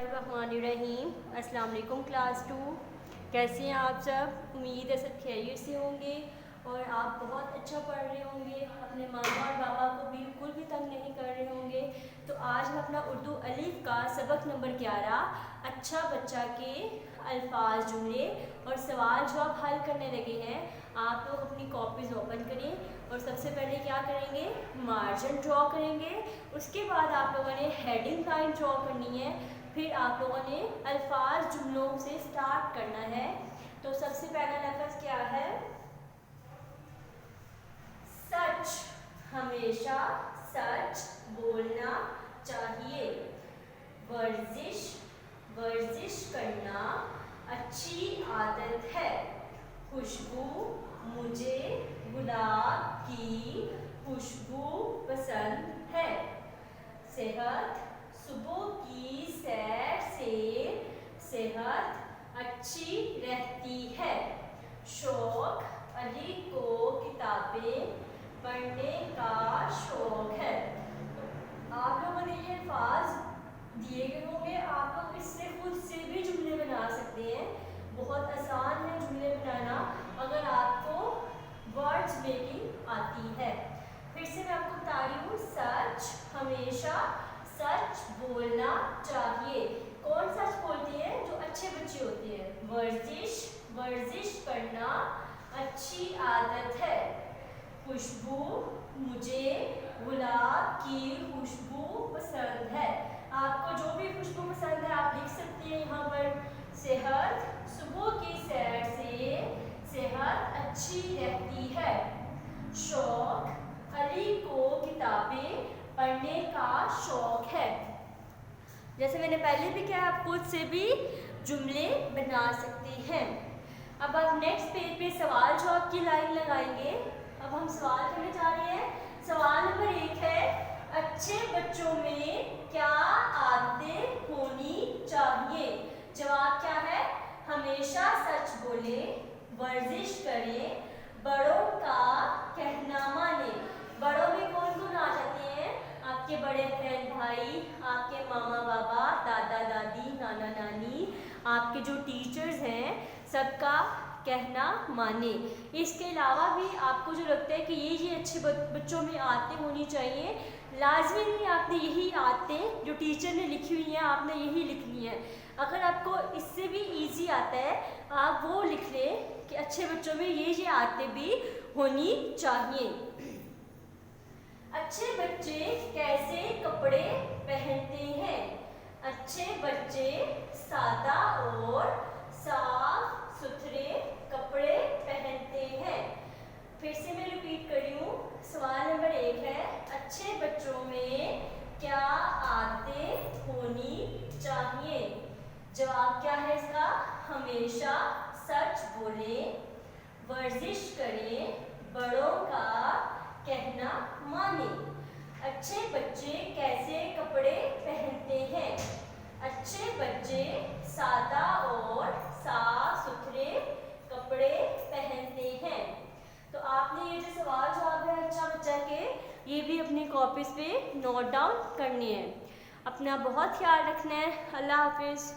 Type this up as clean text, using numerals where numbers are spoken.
बिस्मिल्लाहिर्रहमानिर्रहीम। अस्सलाम वालेकुम क्लास 2। कैसे हैं आप सब? उम्मीद है सब खैरियत से होंगे और आप बहुत अच्छा पढ़ रहे होंगे, अपने मामा और बाबा को बिल्कुल भी तंग नहीं कर रहे होंगे। तो आज हम अपना उर्दू अलिफ का सबक नंबर 11 अच्छा बच्चा के अल्फाज, जुमले और सवाल जवाब हल करने लगे हैं। आप लोग अपनी कॉपीज़ ओपन करें और सबसे पहले क्या करेंगे, मार्जिन ड्रॉ करेंगे। उसके बाद आप लोगों ने हेडिंग लाइन ड्रॉ करनी है। फिर आप लोगों ने अल्फाज जुमलों से स्टार्ट करना है। तो सबसे पहला लफ्ज़ क्या है? सच। हमेशा सच बोलना चाहिए। वर्जिश। वर्जिश करना अच्छी आदत है। खुशबू। मुझे गुलाब की खुशबू पसंद है। सेहत। सुबह की सैर से सेहत अच्छी रहती है। शौक। अली को किताबें पढ़ने का शौक है। आप लोगों ने ये अल्फाज दिए गए होंगे, आप लोग इससे खुद से भी जुमले बना सकते हैं। बहुत आसान है जुमले बनाना अगर आपको वर्ड्स मेकिंग आती है। फिर से मैं आपको बता रही हूँ, सच। हमेशा सच बोलना चाहिए। कौन सच बोलते हैं? जो अच्छे बच्चे होते हैं। वर्जिश। वर्जिश करना अच्छी आदत है। खुशबू। मुझे गुलाब की खुशबू पसंद है। आपको जो भी खुशबू पसंद है आप लिख सकते हैं यहाँ पर। सेहत। सुबह की सैर से सेहत अच्छी रहती है। शौक। अली को किताबें पढ़ने का शौक है। जैसे मैंने पहले भी कहा, आप खुद से भी जुमले बना सकते हैं। अब आप नेक्स्ट पेज पे सवाल जवाब की लाइन लगाएंगे। अब हम सवाल करने जा रहे हैं। सवाल नंबर 1 है, अच्छे बच्चों में क्या आदतें होनी चाहिए? जवाब क्या है? हमेशा सच बोले, वर्जिश करें, बड़ों का कहना माने। बड़ों में कौन कौन आ जाते हैं? आपके बड़े बहन भाई, आपके मामा बाबा, दादा दादी, नाना नानी, आपके जो टीचर्स हैं, सबका कहना माने। इसके अलावा भी आपको जो लगता है कि ये अच्छे बच्चों में आदतें होनी चाहिए, लाजमी नहीं आपने यही आदतें जो टीचर ने लिखी हुई हैं आपने यही लिखनी है। अगर आपको इससे भी इजी आता है आप वो लिख लें कि अच्छे बच्चों में ये आदतें भी होनी चाहिए। अच्छे बच्चे कैसे कपड़े पहनते हैं? अच्छे बच्चे सादा और साफ सुथरे कपड़े पहनते हैं। फिर से मैं रिपीट कर रही हूँ। सवाल नंबर 1 है, अच्छे बच्चों में क्या आदतें होनी चाहिए? जवाब क्या है इसका? हमेशा सच बोलें, वर्जिश करें, बड़ों का कहना माने। अच्छे बच्चे कैसे कपड़े पहनते हैं? अच्छे बच्चे सादा और साफ सुथरे कपड़े पहनते हैं। तो आपने ये जो सवाल जवाब है अच्छा बच्चा के, ये भी अपनी कॉपीज पे नोट डाउन करनी है। अपना बहुत ख्याल रखना है। अल्लाह हाफिज़।